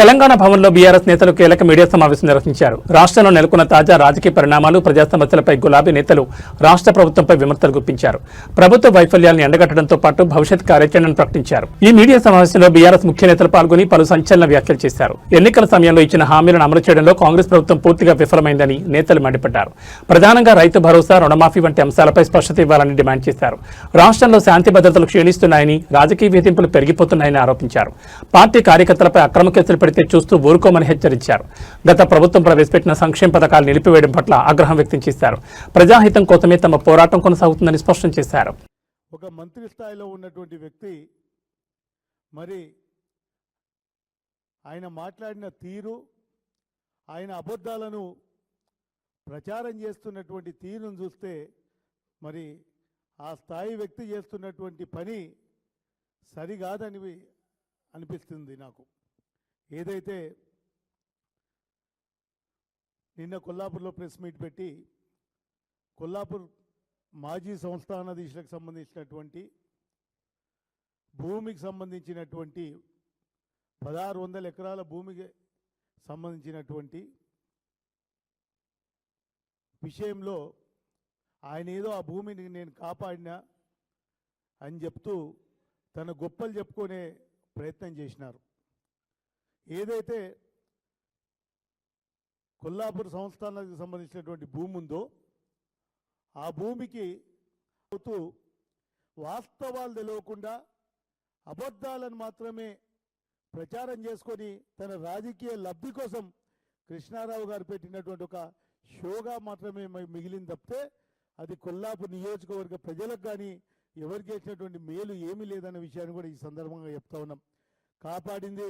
తెలంగాణ భవన్లో బీఆర్ఎస్ నేతలు కీలక మీడియా సమావేశం నిర్వహించారు. రాష్ట్రంలో నెలకొన్న తాజా రాజకీయ పరిణామాలు, ప్రజా సమస్యలపై గులాబీ నేతలు రాష్ట్ర ప్రభుత్వంపై విమర్శలు గుప్పించారు. ప్రభుత్వ వైఫల్యాలను ఎండగట్టడంతో పాటు భవిష్యత్ కార్యాచరణను ప్రకటించారు. ఈ మీడియా సమావేశంలో బీఆర్ఎస్ ముఖ్య నేతలు పాల్గొని పలు సంచలన వ్యాఖ్యలు చేశారు. ఎన్నికల సమయంలో ఇచ్చిన హామీలను అమలు చేయడంలో కాంగ్రెస్ ప్రభుత్వం పూర్తిగా విఫలమైందని నేతలు మండిపడ్డారు. ప్రధానంగా రైతు భరోసా, రుణమాఫీ వంటి అంశాలపై స్పష్టత ఇవ్వాలని డిమాండ్ చేశారు. రాష్ట్రంలో శాంతి భద్రతలు క్షీణిస్తున్నాయని, రాజకీయ వేధింపులు పెరిగిపోతున్నాయని ఆరోపించారు. పార్టీ కార్యకర్తలపై అక్రమ కేసులు పెడితే చూస్తూ ఊరుకోమని హెచ్చరించారు. గత ప్రభుత్వం ప్రవేశపెట్టిన సంక్షేమ పథకాలు నిలిపివేయడం పట్ల ఆగ్రహం వ్యక్తం చేశారు. ప్రజాహితం కోసమే తమ పోరాటం కొనసాగుతుందని స్పష్టం చేశారు. ఒక మంత్రి స్థాయిలో ఉన్నటువంటి వ్యక్తి మరి ఆయన మాట్లాడిన తీరు, ఆయన అబద్ధాలను ప్రచారం చేస్తున్నటువంటి తీరును చూస్తే మరి ఆ స్థాయి వ్యక్తి చేస్తున్నటువంటి పని సరికాదని అనిపిస్తుంది నాకు. ఏదైతే నిన్న కొల్లాపూర్లో ప్రెస్ మీట్ పెట్టి కొల్లాపూర్ మాజీ సంస్థానాధీశులకు సంబంధించినటువంటి భూమికి సంబంధించినటువంటి 1600 ఎకరాల భూమికి సంబంధించినటువంటి విషయంలో ఆయన ఏదో ఆ భూమిని నేను కాపాడినా అని చెప్తూ తన గొప్పలు చెప్పుకునే ప్రయత్నం చేసినారు. ఏదైతే కొల్లాపూర్ సంస్థానానికి సంబంధించినటువంటి భూమి ఉందో ఆ భూమికి వాస్తవాలు తెలియకుండా అబద్ధాలను మాత్రమే ప్రచారం చేసుకొని తన రాజకీయ లబ్ధి కోసం కృష్ణారావు గారు పెట్టినటువంటి ఒక షోగా మాత్రమే మిగిలింది తప్పితే అది కొల్లాపూర్ నియోజకవర్గ ప్రజలకు కానీ ఎవరికి చేసినటువంటి మేలు ఏమీ లేదన్న విషయాన్ని కూడా ఈ సందర్భంగా చెప్తా ఉన్నాం. కాపాడింది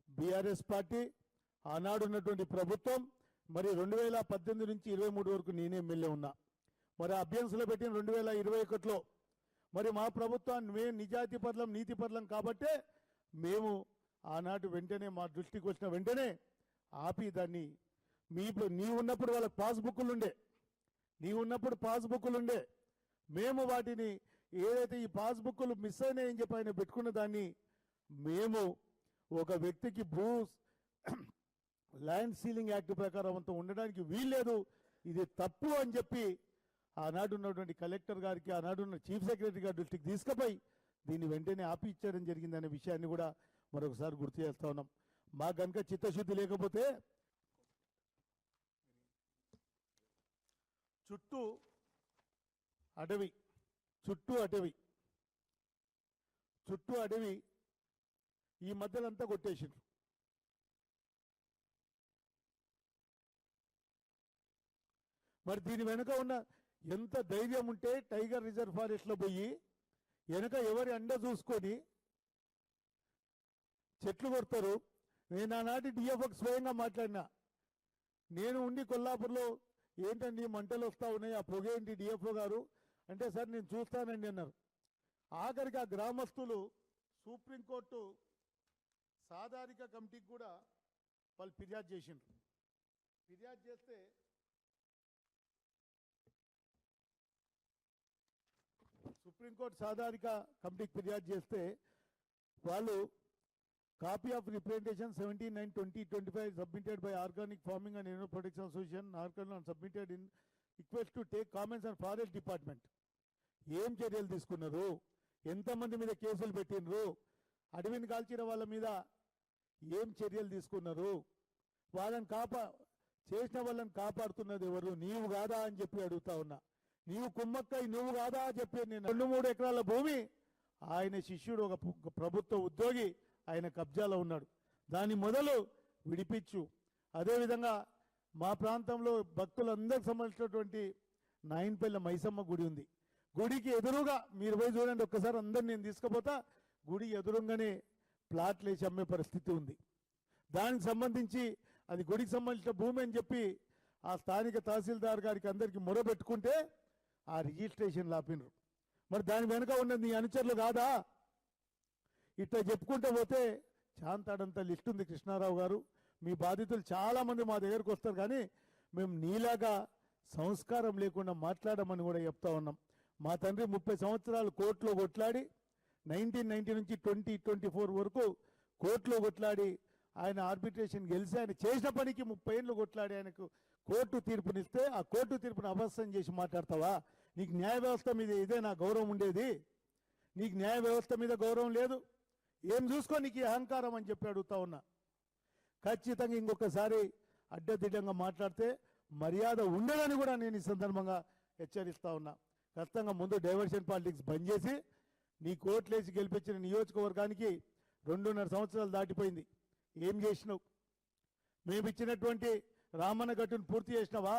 బీఆర్ఎస్ పార్టీ, ఆనాడు ఉన్నటువంటి ప్రభుత్వం. మరి 2018 నుంచి 23 వరకు నేనే ఎమ్మెల్యే ఉన్నా. మరి అభ్యర్థులు పెట్టిన 2021లో మరి మా ప్రభుత్వాన్ని మేము నిజాయితీ పట్లం, నీతి పట్లం కాబట్టే మేము ఆనాటి వెంటనే మా దృష్టికి వచ్చిన వెంటనే ఆపి దాన్ని నీ ఉన్నప్పుడు వాళ్ళకి పాస్బుక్లు ఉండే మేము వాటిని ఏదైతే ఈ పాస్బుక్లు మిస్ అయినాయని చెప్పి ఆయన పెట్టుకున్న దాన్ని మేము ఒక వ్యక్తికి ల్యాండ్ సీలింగ్ యాక్ట్ ప్రకారం అంతా ఉండడానికి వీల్లేదు, ఇది తప్పు అని చెప్పి ఆనాడు ఉన్నటువంటి కలెక్టర్ గారికి, ఆనాడు ఉన్న చీఫ్ సెక్రటరీ గారి దృష్టికి తీసుకుపోయి దీన్ని వెంటనే ఆపి ఇచ్చడం జరిగిందనే విషయాన్ని కూడా మరొకసారి గుర్తు చేస్తా ఉన్నాం. మా కనుక చిత్తశుద్ధి లేకపోతే చుట్టూ అడవి ఈ మధ్యలంతా కొట్టేసిండ్రు. మరి దీని వెనుక ఉన్న ఎంత ధైర్యం ఉంటే టైగర్ రిజర్వ్ ఫారెస్ట్లో పోయి వెనుక ఎవరి అండ చూసుకొని చెట్లు కొడతారు. నేను ఆనాటి డిఎఫ్ఓకి స్వయంగా మాట్లాడినా. నేను ఉండి కొల్లాపూర్లో ఏంటండి మంటలు వస్తూ ఉన్నాయి, ఆ పొగ ఏంటి డిఎఫ్ఓ గారు అంటే, సార్ నేను చూస్తానండి అన్నారు. ఆఖరికి ఆ గ్రామస్తులు సుప్రీంకోర్టు సాధారిక కమిటీకి కూడా వాళ్ళు ఫిర్యాదు చేసిండ్రు. ఫిర్యాదు చేస్తే సుప్రీంకోర్టు సాధారిక కమిటీకి ఫిర్యాదు చేస్తే వాళ్ళు copy of representation 79/2025 submitted by organic farming and animal protection association Narkal and submitted in request to take comments and forest department. ఏం చర్యలు తీసుకున్నారు, ఎంతమంది మీద కేసులు పెట్టినరు, అడవిని కాల్చిన వాళ్ళ మీద ఏం చర్యలు తీసుకున్నారు, వాళ్ళని చేసిన వాళ్ళని కాపాడుతున్నది ఎవరు, నీవు కాదా అని చెప్పి అడుగుతా ఉన్నా. నీవు కుమ్మక్కై నువ్వు కాదా అని చెప్పి నేను 2-3 ఎకరాల భూమి ఆయన శిష్యుడు ఒక ప్రభుత్వ ఉద్యోగి ఆయన కబ్జాలో ఉన్నాడు, దాన్ని మొదలు విడిపించు. అదేవిధంగా మా ప్రాంతంలో భక్తులందరికి సంబంధించినటువంటి నాయన్పల్లి మైసమ్మ గుడి ఉంది. గుడికి ఎదురుగా మీరు పోయి చూడండి ఒక్కసారి, అందరిని నేను తీసుకుపోతా. గుడి ఎదురుగానే ప్లాట్లు వేసి అమ్మే పరిస్థితి ఉంది. దానికి సంబంధించి అది గుడికి సంబంధించిన భూమి అని చెప్పి ఆ స్థానిక తహసీల్దార్ గారికి అందరికీ మొరబెట్టుకుంటే ఆ రిజిస్ట్రేషన్ లాపినరు. మరి దాని వెనుక ఉన్నది నీ అనుచరులు కాదా? ఇట్లా చెప్పుకుంటూ పోతే చాంతాడంత లిస్ట్ ఉంది. కృష్ణారావు గారు, మీ బాధితులు చాలామంది మా దగ్గరకు వస్తారు, కానీ మేము నీలాగా సంస్కారం లేకుండా మాట్లాడమని కూడా చెప్తా ఉన్నాం. మా తండ్రి 30 సంవత్సరాలు కోర్టులో కొట్లాడి 1990 నుంచి 2024 వరకు కోర్టులో కొట్లాడి ఆయన ఆర్బిట్రేషన్ గెలిచి ఆయన చేసిన పనికి 30 ఏళ్ళు కొట్లాడి ఆయనకు కోర్టు తీర్పునిస్తే ఆ కోర్టు తీర్పును అభస్యం చేసి మాట్లాడతావా? నీకు న్యాయ వ్యవస్థ మీద ఇదే నా గౌరవం ఉండేది? నీకు న్యాయ వ్యవస్థ మీద గౌరవం లేదు. ఏం చూసుకో నీకు ఈ అహంకారం అని చెప్పి అడుగుతా ఉన్నా. ఖచ్చితంగా ఇంకొకసారి అడ్డదిడ్డంగా మాట్లాడితే మర్యాద ఉండదని కూడా నేను ఈ సందర్భంగా హెచ్చరిస్తా ఉన్నా. ఖచ్చితంగా ముందు డైవర్షన్ పాలిటిక్స్ బంద్ చేసి నీ కోట్లేసి గెలిపించిన నియోజకవర్గానికి 2.5 సంవత్సరాలు దాటిపోయింది. ఏం చేసినావు? మేము ఇచ్చినటువంటి రామన్న గట్టును పూర్తి చేసినావా?